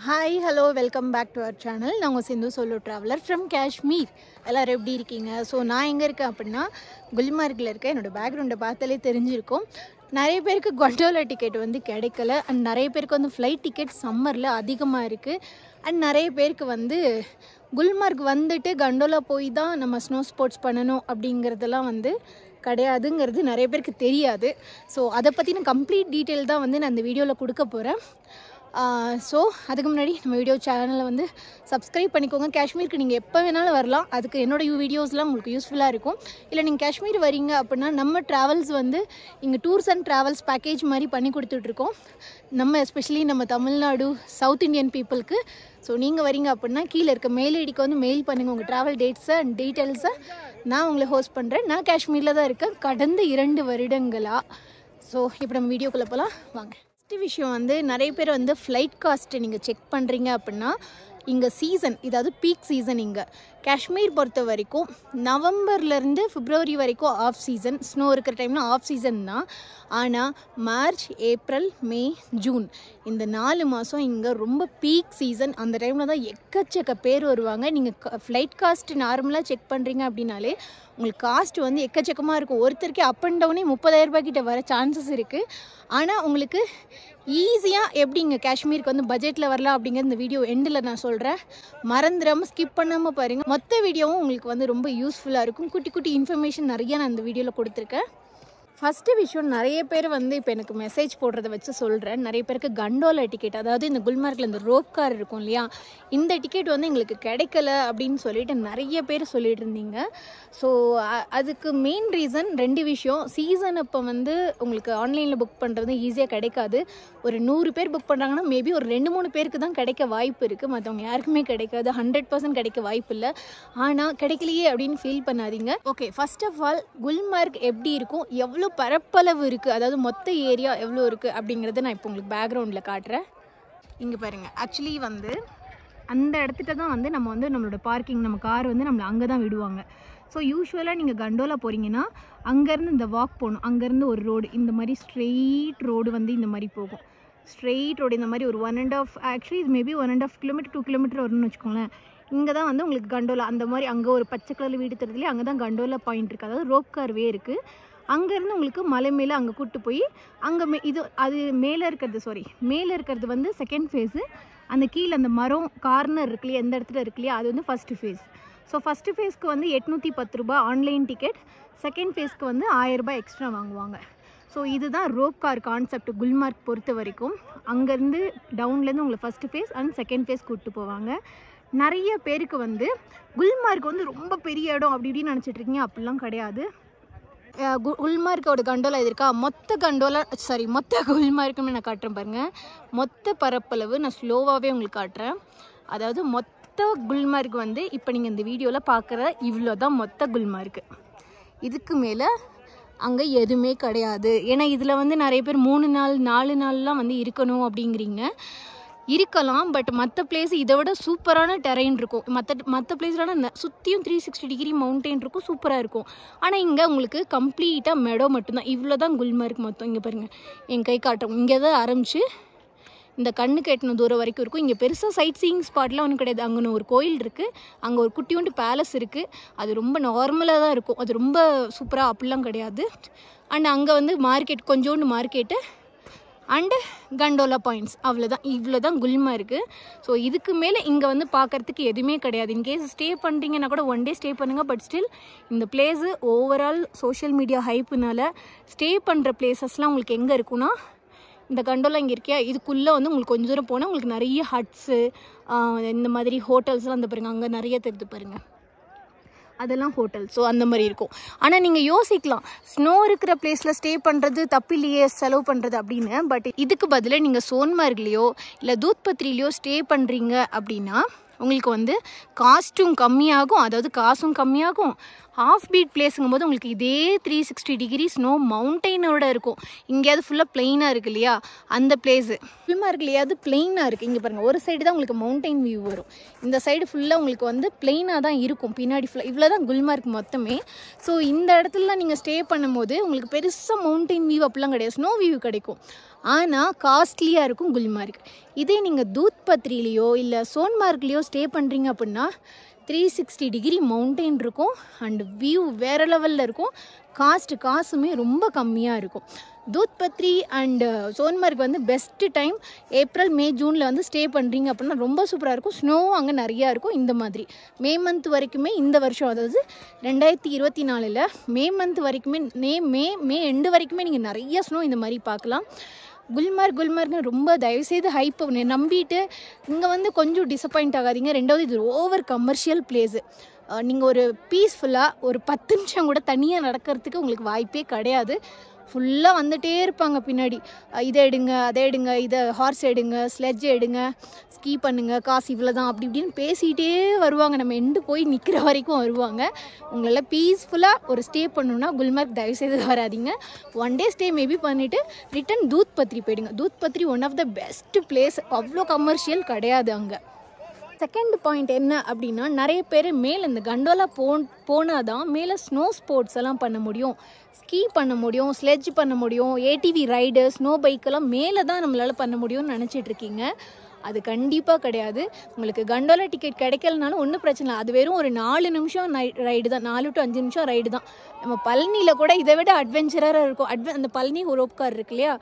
Hi, hello, welcome back to our channel. நான் சிந்து solo traveler from Kashmir. எல்லாரும் எப்படி இருக்கீங்க? ஸோ நான் எங்கே இருக்கேன் அப்படின்னா குல்மார்கில் இருக்கேன். என்னோடய பேக்ரவுண்டை பார்த்தாலே தெரிஞ்சிருக்கும். நிறைய பேருக்கு gondola டிக்கெட் வந்து கிடைக்கல அண்ட் நிறைய பேருக்கு வந்து ஃப்ளைட் டிக்கெட் சம்மரில் அதிகமாக இருக்குது. அண்ட் நிறைய பேருக்கு வந்து குல்மார்க் வந்துட்டு gondola போய் தான் நம்ம ஸ்னோ ஸ்போர்ட்ஸ் பண்ணணும் அப்படிங்கிறதெல்லாம் வந்து கிடையாதுங்கிறது நிறைய பேருக்கு தெரியாது. ஸோ அதை பற்றின கம்ப்ளீட் டீட்டெயில் தான் வந்து நான் இந்த வீடியோவில் கொடுக்க போகிறேன். ஸோ அதுக்கு முன்னாடி நம்ம வீடியோ சேனலை வந்து சப்ஸ்கிரைப் பண்ணிக்கோங்க. காஷ்மீருக்கு நீங்கள் எப்போ வேணாலும் வரலாம். அதுக்கு என்னோடய வீடியோஸ்லாம் உங்களுக்கு யூஸ்ஃபுல்லாக இருக்கும். இல்லை நீங்கள் காஷ்மீர் வரீங்க அப்படின்னா நம்ம ட்ராவல்ஸ் வந்து இங்கே டூர்ஸ் அண்ட் ட்ராவல்ஸ் பேக்கேஜ் மாதிரி பண்ணி கொடுத்துட்ருக்கோம். நம்ம எஸ்பெஷலி நம்ம தமிழ்நாடு சவுத் இண்டியன் பீப்புளுக்கு. ஸோ நீங்கள் வரீங்க அப்படின்னா கீழே இருக்க மெயில் ஐடிக்கு வந்து மெயில் பண்ணுங்கள் உங்கள் ட்ராவல் டேட்ஸை அண்ட் டீட்டெயில்ஸை. நான் உங்களை ஹோஸ்ட் பண்ணுறேன். நான் காஷ்மீரில் தான் இருக்கேன் கடந்த 2 வருடங்களாக. ஸோ இப்போ நம்ம வீடியோக்குள்ளே போகலாம் வாங்க. ஃபஸ்ட்டு விஷயம் வந்து நிறைய பேர் வந்து ஃப்ளைட் காஸ்ட்டு நீங்கள் செக் பண்ணுறீங்க அப்படின்னா இங்கே சீசன், இதாவது பீக் சீசன். இங்கே காஷ்மீர் பொறுத்த வரைக்கும் நவம்பர்லேருந்து பிப்ரவரி வரைக்கும் ஆஃப் சீசன், ஸ்னோ இருக்கிற டைம்னா ஆஃப் சீசன் தான். ஆனால் மார்ச், ஏப்ரல், மே, ஜூன் இந்த 4 மாதம் இங்கே ரொம்ப பீக் சீசன். அந்த டைமில் தான் எக்கச்சக்க பேர் வருவாங்க. நீங்கள் ஃப்ளைட் காஸ்ட்டு நார்மலாக செக் பண்ணுறீங்க அப்படின்னாலே உங்களுக்கு காஸ்ட் வந்து எக்கச்சக்கமாக இருக்கும். ஒருத்தருக்கே அப் அண்ட் டவுனே 30,000 ரூபாய் கிட்ட வர சான்சஸ் இருக்குது. ஆனால் உங்களுக்கு ஈஸியாக எப்படி இங்கே காஷ்மீருக்கு வந்து பட்ஜெட்டில் வரலாம் அப்படிங்கிற இந்த வீடியோ எண்டில் நான் சொல்கிறேன். மறந்துடாமல் ஸ்கிப் பண்ணாமல் பாருங்கள். மொத்த வீடியோவும் உங்களுக்கு வந்து ரொம்ப யூஸ்ஃபுல்லாக இருக்கும். குட்டி குட்டி இன்ஃபர்மேஷன் நிறையா நான் இந்த வீடியோவில் கொடுத்துருக்கேன். ஃபஸ்ட்டு விஷயம், நிறைய பேர் வந்து இப்போ எனக்கு மெசேஜ் போடுறத வச்சு சொல்கிறேன். நிறைய பேருக்கு gondola டிக்கெட், அதாவது இந்த குல்மார்க்கில் இந்த ரோப் கார் இருக்கும் இல்லையா, இந்த டிக்கெட் வந்து எங்களுக்கு கிடைக்கல அப்படின்னு சொல்லிட்டு நிறைய பேர் சொல்லிட்டு இருந்தீங்க. ஸோ அதுக்கு மெயின் ரீசன் 2 விஷயம். சீசன் அப்போ வந்து உங்களுக்கு ஆன்லைனில் புக் பண்ணுறது ஈஸியாக கிடைக்காது. ஒரு 100 பேர் புக் பண்ணுறாங்கன்னா மேபி ஒரு 2-3 பேருக்கு தான் கிடைக்க வாய்ப்பு இருக்குது. மற்றவங்க யாருக்குமே கிடைக்காது. 100% கிடைக்க வாய்ப்பு இல்லை. ஆனால் கிடைக்கலையே அப்படின்னு ஃபீல் பண்ணாதீங்க. Okay, first of all Gulmarg எப்படி இருக்கும், எவ்வளோ பரப்பளவு இருக்குது, அதாவது மொத்த ஏரியா எவ்வளோ இருக்குது அப்படிங்கிறத நான் இப்போ உங்களுக்கு பேக்ரவுண்டில் காட்டுறேன். இங்கே பாருங்கள். ஆக்சுவலி வந்து அந்த இடத்துல தான் வந்து நம்ம வந்து நம்மளோட பார்க்கிங், நம்ம கார் வந்து நம்மளை அங்கே தான் விடுவாங்க. ஸோ யூஸ்வலாக நீங்கள் gondola போகிறீங்கன்னா அங்கேருந்து இந்த வாக் போகணும். அங்கேருந்து ஒரு ரோடு, இந்த மாதிரி ஸ்ட்ரெயிட் ரோடு வந்து இந்த மாதிரி போகும். ஸ்ட்ரெயிட் ரோடு இந்த மாதிரி ஒரு 1.5, ஆக்சுவலி இது மேபி 1.5 கிலோமீட்டர் 2 கிலோமீட்டர் வரும்னு வச்சுக்கோங்களேன். இங்கே தான் வந்து உங்களுக்கு gondola அந்த மாதிரி அங்கே ஒரு பச்சை கலர் வீடு தரத்துலேயே அங்கே தான் gondola பாயிண்ட் இருக்குது, அதாவது ரோப் கார்வே இருக்குது. அங்கேருந்து உங்களுக்கு மலை மேலே அங்கே கூப்பிட்டு போய் அங்கே அது மேலே இருக்கிறது வந்து செகண்ட் ஃபேஸு. அந்த கீழே அந்த மரம் கார்னர் இருக்குல்லையா, எந்த இடத்துல இருக்குல்லையா, அது வந்து ஃபஸ்ட்டு ஃபேஸ். ஸோ ஃபஸ்ட்டு ஃபேஸ்க்கு வந்து 810 ரூபா ஆன்லைன் டிக்கெட், செகண்ட் ஃபேஸ்க்கு வந்து 1000 ரூபாய் எக்ஸ்ட்ரா வாங்குவாங்க. ஸோ இதுதான் ரோப் கார் கான்செப்ட் குல்மார்க் பொறுத்த வரைக்கும். அங்கேருந்து டவுன்லேருந்து உங்களை first phase and second phase கூப்பிட்டு போவாங்க. நிறைய பேருக்கு வந்து குல்மார்க் வந்து ரொம்ப பெரிய இடம் அப்படி இப்படின்னு நினச்சிட்ருக்கீங்க. அப்படிலாம் கிடையாது. குல்மார்க்கோட gondola இது இருக்கா, மொத்த குல்மார்க்குமே நான் காட்டுறேன் பாருங்கள். மொத்த பரப்பளவு நான் ஸ்லோவாகவே உங்களுக்கு காட்டுறேன். அதாவது மொத்த குல்மார்க் வந்து இப்போ நீங்கள் இந்த வீடியோவில் பார்க்குற இவ்வளோ தான் மொத்த குல்மார்க்கு. இதுக்கு மேலே அங்கே எதுவுமே கிடையாது. ஏன்னா இதில் வந்து நிறைய பேர் 3 நாள் 4 நாள்லாம் வந்து இருக்கணும் அப்படிங்கிறீங்க. இருக்கலாம், பட் மற்ற பிளேஸ் இதை விட சூப்பரான டெரெயின் இருக்கும். மற்ற பிளேஸ்லாம் சுற்றியும் 360 டிகிரி மவுண்டெயின் இருக்கும், சூப்பராக இருக்கும். ஆனால் இங்கே உங்களுக்கு கம்ப்ளீட்டாக மெடோ மட்டும்தான். இவ்வளோ தான் குல்மார்க் மொத்தம். இங்கே பாருங்கள், என் கை காட்டுறோம். இங்கே தான் ஆரம்பிச்சு இந்த கண்ணுக்கு எட்டின தூரம் வரைக்கும் இருக்கும். இங்கே பெருசாக சைட் சீயிங் ஸ்பாட்லாம் ஒன்றும் கிடையாது. அங்கே ஒரு கோயில் இருக்குது, அங்கே ஒரு குட்டியோண்டு பேலஸ் இருக்குது. அது ரொம்ப நார்மலாக தான் இருக்கும், அது ரொம்ப சூப்பராக அப்படிலாம் கிடையாது. அண்ட் அங்கே வந்து மார்க்கெட், கொஞ்சோண்டு மார்க்கெட்டு அண்டு gondola பாயிண்ட்ஸ், அவ்வளோதான். இவ்வளோ தான் குல்மார்க்கு. ஸோ இதுக்கு மேலே இங்கே வந்து பார்க்குறதுக்கு எதுவுமே கிடையாது. இன்கேஸ் ஸ்டே பண்ணுறீங்கன்னா கூட 1 டே ஸ்டே பண்ணுங்கள். பட் ஸ்டில் இந்த பிளேஸு ஓவரால் சோஷியல் மீடியா ஹைப்புனால ஸ்டே பண்ணுற பிளேசஸ்லாம் உங்களுக்கு எங்கே இருக்குன்னா, இந்த gondola இங்கே இருக்கியா, இதுக்குள்ளே வந்து உங்களுக்கு கொஞ்சம் தூரம் போனால் உங்களுக்கு நிறைய ஹட்ஸு, இந்த மாதிரி ஹோட்டல்ஸ்லாம் அந்த பாருங்கள், அங்கே நிறைய தெரிஞ்சு பாருங்கள், அதெல்லாம் ஹோட்டல். ஸோ அந்த மாதிரி இருக்கும். ஆனால் நீங்கள் யோசிக்கலாம், ஸ்னோ இருக்கிற பிளேஸில் ஸ்டே பண்ணுறது தப்பில்லையே, செலவு பண்ணுறது அப்படின்னு. பட் இதுக்கு பதிலாக நீங்கள் சோன்மார்க்லேயோ இல்லை தூத்பத்ரிலேயோ ஸ்டே பண்ணுறீங்க அப்படின்னா உங்களுக்கு வந்து காஸ்ட்டும் கம்மியாகும், அதாவது காசும் கம்மியாகும். ஆஃப் பீட் பிளேஸுங்கும் போது உங்களுக்கு இதே 360 டிகிரி ஸ்னோ மவுண்டெயினோட இருக்கும். இங்கேயாவது ஃபுல்லாக பிளெயினாக இருக்குது இல்லையா, அந்த பிளேஸு. குல்மார்க்லையாவது பிளெயினாக இருக்குது. இங்கே பாருங்கள், ஒரு சைடு தான் உங்களுக்கு மவுண்டெயின் வியூ வரும், இந்த சைடு ஃபுல்லாக உங்களுக்கு வந்து பிளெயினாக தான் இருக்கும் பின்னாடி ஃபுல்லாக. இவ்வளோ தான் குல்மார்க் மொத்தமே. ஸோ இந்த இடத்துல நீங்கள் ஸ்டே பண்ணும்போது உங்களுக்கு பெருசாக மவுண்டெயின் வியூ அப்படிலாம் கிடையாது, ஸ்னோ வியூ கிடைக்கும். ஆனால் காஸ்ட்லியாக இருக்கும் குல்மார்க். இதே நீங்கள் தூத்பத்ரிலேயோ இல்லை சோன்மார்க்லேயோ ஸ்டே பண்ணுறீங்க அப்படின்னா 360 டிகிரி மவுண்டெயின் இருக்கும் அண்ட் வியூ வேறு லெவலில் இருக்கும். காசுமே ரொம்ப கம்மியாக இருக்கும். தூத்பத்ரி அண்டு சோன்மார்க் வந்து பெஸ்ட்டு டைம் ஏப்ரல் மே ஜூனில் வந்து ஸ்டே பண்ணுறீங்க அப்படின்னா ரொம்ப சூப்பராக இருக்கும். ஸ்னோவும் அங்கே நிறையா இருக்கும். இந்த மாதிரி மே மந்த் வரைக்குமே இந்த வருஷம், அதாவது 2024 மே மந்த் வரைக்குமே மே எண்டு வரைக்குமே நீங்கள் நிறைய ஸ்னோ இந்த மாதிரி பார்க்கலாம். குல்மார்க்னு ரொம்ப தயவுசெய்து ஹைப் நம்பிட்டு இங்கே வந்து கொஞ்சம் டிசப்பாயிண்ட் ஆகாதீங்க. ரெண்டாவது இது ஓவர் கமர்ஷியல் பிளேஸு. நீங்கள் ஒரு பீஸ்ஃபுல்லாக ஒரு 10 நிமிஷம் கூட தனியாக நடக்கிறதுக்கு உங்களுக்கு வாய்ப்பே கிடையாது. ஃபுல்லாக வந்துகிட்டே இருப்பாங்க பின்னாடி, இதை எடுங்க அதை எடுங்க, இதை ஹார்ஸ் எடுங்க, ஸ்லெட்ஜ் எடுங்க, ஸ்கீ பண்ணுங்க, காசு இவ்வளோ தான் அப்படி இப்படின்னு பேசிகிட்டே வருவாங்க. நம்ம எண்டு போய் நிற்கிற வரைக்கும் வருவாங்க. உங்களால் பீஸ்ஃபுல்லாக ஒரு ஸ்டே பண்ணணுன்னா குல்மார்க் தயவுசெய்து வராதிங்க. ஒன் டே ஸ்டே மேபி பண்ணிவிட்டு ரிட்டன் தூத்பத்ரி போயிடுங்க. Doodhpathri one of the best place. அவ்வளோ கமர்ஷியல் கிடையாது அங்கே. செகண்ட் பாயிண்ட் என்ன அப்படின்னா, நிறைய பேர் மேலே இந்த கண்டோலா போனால் தான் மேலே ஸ்னோ ஸ்போர்ட்ஸ் எல்லாம் பண்ண முடியும், ஸ்கீ பண்ண முடியும், ஸ்லெட்ஜ் பண்ண முடியும், ஏடிவி ரைடு, ஸ்னோ பைக்கெல்லாம் மேலே தான் நம்மளால் பண்ண முடியும்னு நினச்சிட்ருக்கீங்க. அது கண்டிப்பாக கிடையாது. உங்களுக்கு கண்டோலா டிக்கெட் கிடைக்கலனாலும் ஒன்றும் பிரச்சனை இல்லை. அது வெறும் ஒரு 4 நிமிஷம் ரைடு தான், 4 to 5 நிமிஷம் ரைடு தான். நம்ம பழனியில் கூட இதை விட அட்வென்ச்சராக இருக்கும். அந்த பழனி ரோப் கார் இருக்கு இல்லையா,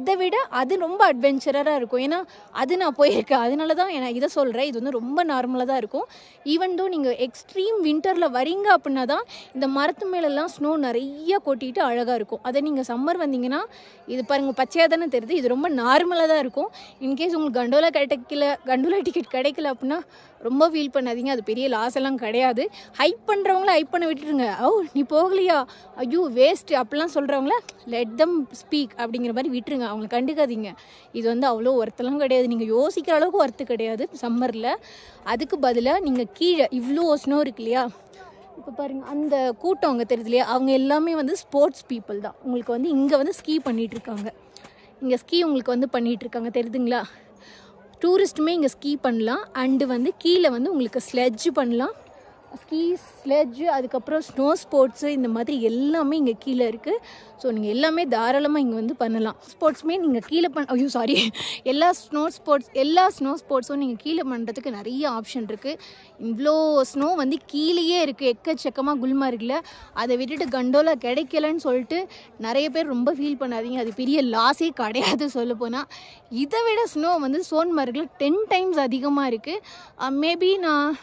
இதை விட அது ரொம்ப அட்வென்ச்சராக இருக்கும். ஏன்னா அது நான் போயிருக்கேன், அதனால தான் நான் இதை சொல்கிறேன். இது வந்து ரொம்ப நார்மலாக தான் இருக்கும். ஈவன் தோ நீங்கள் எக்ஸ்ட்ரீம் வின்டரில் வரீங்க அப்படின்னா தான் இந்த மரத்து மேலெல்லாம் ஸ்னோ நிறைய கொட்டிட்டு அழகாக இருக்கும். அதை நீங்கள் சம்மர் வந்தீங்கன்னா இது பாருங்கள் பச்சையாக தானே தெரியுது, இது ரொம்ப நார்மலாக தான் இருக்கும். இன்கேஸ் உங்களுக்கு கண்டோலா டிக்கெட் கிடைக்கல அப்படின்னா ரொம்ப ஃபீல் பண்ணாதீங்க, அது பெரிய லாஸ் எல்லாம் கிடையாது. ஹைப் பண்ணுறவங்கள ஹைப் பண்ண விட்டுருங்க. நீ போகலையா, ஐயோ வேஸ்ட்டு அப்படிலாம் சொல்கிறவங்கள லெட் தம் ஸ்பீக் அப்படிங்கிற மாதிரி விட்டுருங்க, அவங்களை கண்டுக்காதீங்க. இது வந்து அவ்வளோ ஒர்த்தெல்லாம் கிடையாது, நீங்கள் யோசிக்கிற அளவுக்கு ஒர்த்து கிடையாது சம்மரில். அதுக்கு பதிலாக நீங்கள் கீழே இவ்வளோ ஸ்னோ இருக்கு இல்லையா, இப்போ பாருங்கள் அந்த கூட்டம் அங்கே தெரியுது இல்லையா, அவங்க எல்லாமே வந்து ஸ்போர்ட்ஸ் பீப்புள் தான். உங்களுக்கு வந்து இங்கே வந்து ஸ்கீ பண்ணிகிட்ருக்காங்க, இங்கே ஸ்கீ உங்களுக்கு வந்து பண்ணிகிட்ருக்காங்க தெரியுதுங்களா. டூரிஸ்ட்டுமே இங்கே ஸ்கீ பண்ணலாம். அண்டு வந்து கீழே வந்து உங்களுக்கு ஸ்லெட்ஜ் பண்ணலாம், ஸ்கீ ஸ்லெட்ஜு, அதுக்கப்புறம் ஸ்னோ ஸ்போர்ட்ஸு, இந்த மாதிரி எல்லாமே இங்கே கீழே இருக்குது. ஸோ நீங்கள் எல்லாமே தாராளமாக இங்கே வந்து பண்ணலாம். ஸ்போர்ட்ஸுமே நீங்கள் கீழே எல்லா ஸ்னோ ஸ்போர்ட்ஸும் நீங்கள் கீழே பண்ணுறதுக்கு நிறைய ஆப்ஷன் இருக்குது. இவ்வளோ ஸ்னோ வந்து கீழேயே இருக்குது எக்கச்சக்கமாக குல்மார்கில். அதை விட்டுட்டு கண்டோலா கிடைக்கலன்னு சொல்லிட்டு நிறைய பேர் ரொம்ப ஃபீல் பண்ணாதீங்க, அது பெரிய லாஸே கிடையாது. சொல்லப்போனால் இதை விட ஸ்னோ வந்து சோன்மார்கில் 10 times அதிகமாக இருக்குது. மேபி நான்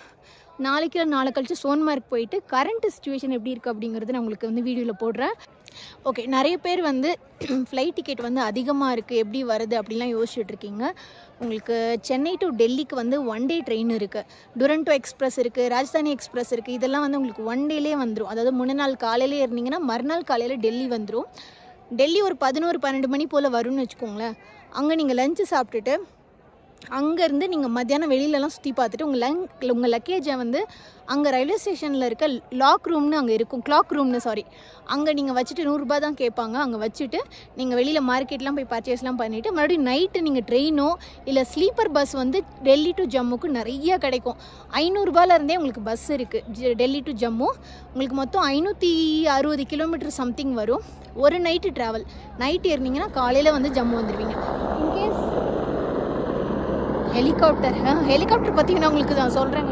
நாளை கழிச்சு சோன்மார்க் போயிட்டு கரண்ட் சிச்சுவேஷன் எப்படி இருக்குது அப்படிங்கிறது நான் உங்களுக்கு வந்து வீடியோவில் போடுறேன். ஓகே, நிறைய பேர் வந்து ஃப்ளைட் டிக்கெட் வந்து அதிகமாக இருக்குது, எப்படி வருது அப்படிலாம் யோசிச்சுட்ருக்கீங்க. உங்களுக்கு சென்னை டு டெல்லிக்கு வந்து 1 day ட்ரெயின் இருக்குது, டுரண்டோ எக்ஸ்பிரஸ் இருக்குது, ராஜ்தானி எக்ஸ்பிரஸ் இருக்குது. இதெல்லாம் வந்து உங்களுக்கு 1 dayலே வந்துடும். அதாவது முன்ன நாள் காலையிலே இருந்தீங்கன்னா மறுநாள் காலையில் டெல்லி வந்துடும். டெல்லி ஒரு 11-12 மணி போல் வரும்னு வச்சுக்கோங்களேன். அங்கே நீங்கள் லஞ்சு சாப்பிட்டுட்டு அங்கேருந்து நீங்கள் மத்தியானம் வெளியிலலாம் சுற்றி பார்த்துட்டு உங்கள் லக்கேஜை வந்து அங்கே ரயில்வே ஸ்டேஷனில் இருக்க கிளாக் ரூம்னு அங்கே நீங்கள் வச்சுட்டு 100 ரூபா தான் கேட்பாங்க. அங்கே வச்சுட்டு நீங்கள் வெளியில் மார்க்கெட்லாம் போய் பர்ச்சேஸ்லாம் பண்ணிவிட்டு மறுபடியும் நைட்டு நீங்கள் ட்ரெயினோ இல்லை ஸ்லீப்பர் பஸ் வந்து டெல்லி டு ஜம்முக்கு நிறைய கிடைக்கும். 500 ரூபாயிலேருந்தே உங்களுக்கு பஸ் இருக்குது டெல்லி டு ஜம்மு. உங்களுக்கு மொத்தம் 560 கிலோமீட்டர் சம்திங் வரும். ஒரு நைட்டு ட்ராவல். நைட்டு ஏறினீங்கன்னா காலையில் வந்து ஜம்மு வந்துடுவீங்க. இன்கேஸ் ஹெலிகாப்டர் பார்த்தீங்கன்னா உங்களுக்கு நான் சொல்கிறேன்.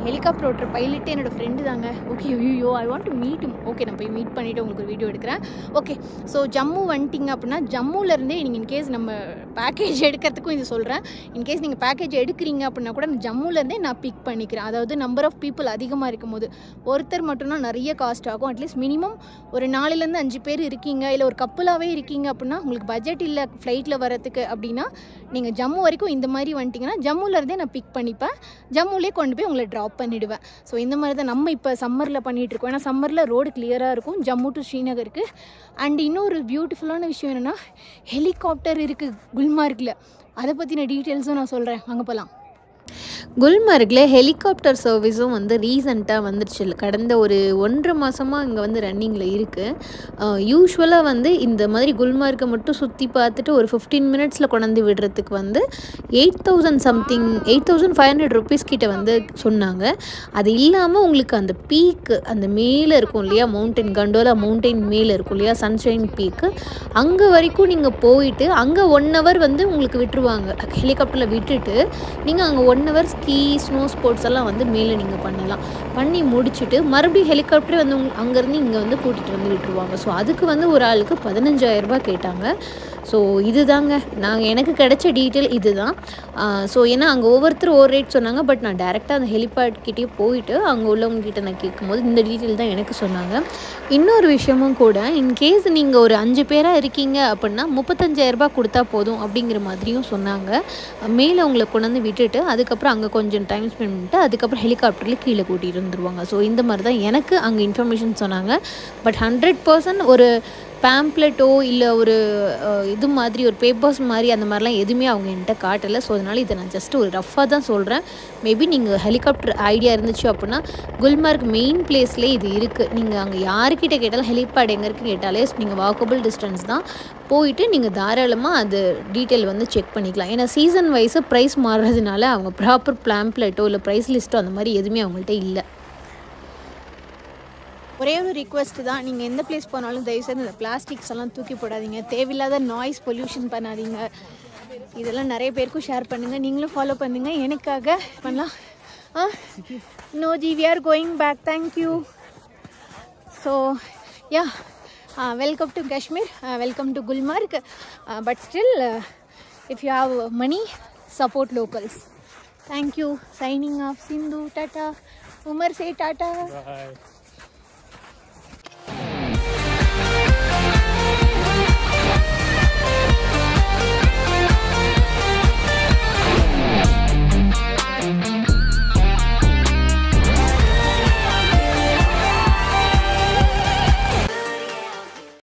ஹெலிகாப்டர் ஓட்டுற பைலட்டே என்னோடய ஃப்ரெண்டு தாங்க. ஓகே, ஐயோ I want to meet him. Okay, நான் போய் மீட் பண்ணிவிட்டு உங்களுக்கு ஒரு வீடியோ எடுக்கிறேன். ஓகே, ஸோ ஜம்மு வந்துட்டிங்க அப்படின்னா ஜம்முலேருந்தே நீங்கள் இன்கேஸ் நம்ம பேக்கேஜ் எடுக்கிறதுக்கும் இது சொல்கிறேன். இன்கேஸ் நீங்கள் பேக்கேஜ் எடுக்கிறீங்க அப்படின்னா கூட ஜம்முலேருந்தே நான் பிக் பண்ணிக்கிறேன். அதாவது நம்பர் ஆஃப் பீப்புள் அதிகமாக இருக்கும் போது ஒருத்தர் மட்டும்னா நிறைய காஸ்ட் ஆகும். அட்லீஸ்ட் மினிமம் ஒரு 4-5 பேர் இருக்கீங்க, இல்லை ஒரு கப்பலாகவே இருக்கீங்க அப்படின்னா உங்களுக்கு பட்ஜெட் இல்லை ஃப்ளைட்டில் வரத்துக்கு அப்படின்னா நீங்கள் ஜம்மு வரைக்கும் இந்த மாதிரி வந்துட்டிங்கன்னா ஜம்முலேருந்தே நான் பிக் பண்ணிப்பேன். ஜம்முலேயே கொண்டு போய் உங்களை ட்ராப் பண்ணிவிடுவேன். ஸோ இந்த மாதிரி தான் நம்ம இப்போ சம்மரில் பண்ணிகிட்ருக்கோம். ஏன்னா சம்மரில் ரோடு கிளியராக இருக்கும் ஜம்மு டு ஸ்ரீநகருக்கு. அண்ட் இன்னொரு பியூட்டிஃபுல்லான விஷயம் என்னென்னா ஹெலிகாப்டர் இருக்குது குல்மார்கில். அதை பற்றின டீட்டெயில்ஸும் நான் சொல்கிறேன், வாங்க போகலாம். குல்மர்கில் ஹெலிகாப்டர் சர்வீஸும் வந்து ரீசெண்டாக வந்துடுச்சு. கடந்த ஒரு 1.5 மாதமாக இங்கே வந்து ரன்னிங்கில் இருக்குது. யூஸ்வலாக வந்து இந்த மாதிரி குல்மார்க்கை மட்டும் சுற்றி பார்த்துட்டு ஒரு 15 மினிட்ஸில் கொண்டாந்து விடுறதுக்கு வந்து 8,500 ருபீஸ் கிட்ட வந்து சொன்னாங்க. அது இல்லாமல் உங்களுக்கு அந்த பீக்கு அந்த மேலே இருக்கும் இல்லையா, மவுண்டைன் கண்டோலா மவுண்டைன் மேலே இருக்கும் இல்லையா, சன்ஷைன் பீக்கு, அங்கே வரைக்கும் நீங்கள் போயிட்டு அங்கே 1 ஹவர் வந்து உங்களுக்கு விட்டுருவாங்க. ஹெலிகாப்டரில் விட்டுட்டு நீங்கள் அங்கே 1 ஹவர் ஸ்கீ ஸ்னோ ஸ்போர்ட்ஸ் எல்லாம் வந்து மேலே நீங்கள் பண்ணலாம். பண்ணி முடிச்சுட்டு மறுபடியும் ஹெலிகாப்டரே வந்து அங்கேருந்து இங்கே வந்து கூட்டிகிட்டு வந்து விட்டுருவாங்க. ஸோ அதுக்கு வந்து ஒரு ஆளுக்கு 15,000 ரூபாய் கேட்டாங்க. ஸோ இதுதாங்க எனக்கு கிடைச்ச டீட்டெயில் இது தான். ஸோ ஏன்னா அங்கே ஒவ்வொருத்தரும் ஒரு ரேட் சொன்னாங்க. பட் நான் டேரெக்டாக அந்த ஹெலிபேட்கிட்டே போயிட்டு அங்கே உள்ளவங்ககிட்ட நான் கேட்கும்போது இந்த டீட்டெயில் தான் எனக்கு சொன்னாங்க. இன்னொரு விஷயமும் கூட, இன்கேஸ் நீங்கள் ஒரு 5 பேராக இருக்கீங்க அப்படின்னா 35,000 ரூபாய் கொடுத்தா போதும் அப்படிங்கிற மாதிரியும் சொன்னாங்க. மேலே உங்களை கொண்டாந்து விட்டுட்டு அதுக்கப்புறம் அங்கே கொஞ்சம் டைம் ஸ்பெண்ட் பண்ணிட்டு அதுக்கப்புறம் ஹெலிகாப்டரில் கீழே கூட்டிகிட்டு வந்துடுவாங்க. ஸோ இந்த மாதிரி தான் எனக்கு அங்கே இன்ஃபர்மேஷன் சொன்னாங்க. பட் 100% ஒரு பேம்ப்ளெட்டோ இல்லை ஒரு இது மாதிரி ஒரு பேப்பர்ஸ் மாதிரி அந்த மாதிரிலாம் எதுவுமே அவங்க என்கிட்ட காட்டலை. ஸோ அதனால் இதை நான் ஜஸ்ட் ஒரு ரஃபாக தான் சொல்கிறேன். மேபி நீங்கள் ஹெலிகாப்டர் ஐடியா இருந்துச்சு அப்படின்னா குல்மார்க் மெயின் பிளேஸ்லேயே இது இருக்குது. நீங்கள் அங்கே யாருக்கிட்ட கேட்டாலும் ஹெலிபேட் எங்கே இருக்குது கேட்டாலே நீங்கள் வாக்கபிள் டிஸ்டன்ஸ் தான், போயிட்டு நீங்கள் தாராளமாக அது டீட்டெயில் வந்து செக் பண்ணிக்கலாம். ஏன்னா சீசன் வைஸு ப்ரைஸ் மாறுறதுனால அவங்க ப்ராப்பர் பேம்ப்ளெட்டோ இல்லை ப்ரைஸ் லிஸ்ட்டோ அந்த மாதிரி எதுவுமே அவங்கள்ட்ட இல்லை. ஒரே ஒரு ரிக்வெஸ்ட் தான், நீங்கள் எந்த பிளேஸ் போனாலும் தயவுசெய்து இந்த பிளாஸ்டிக்ஸ் எல்லாம் தூக்கி போடாதீங்க. தேவையில்லாத நாய்ஸ் பொல்யூஷன் பண்ணாதீங்க. இதெல்லாம் நிறைய பேருக்கும் ஷேர் பண்ணுங்கள், நீங்களும் ஃபாலோ பண்ணுங்கள். எனக்காக பண்ணலாம். No G, we are going back. Thank you. So yeah, welcome to Kashmir, welcome to Gulmarg. But still, if you have money, support locals. Thank you. Signing off. Sindhu, tata. Umar, say tata. Bye.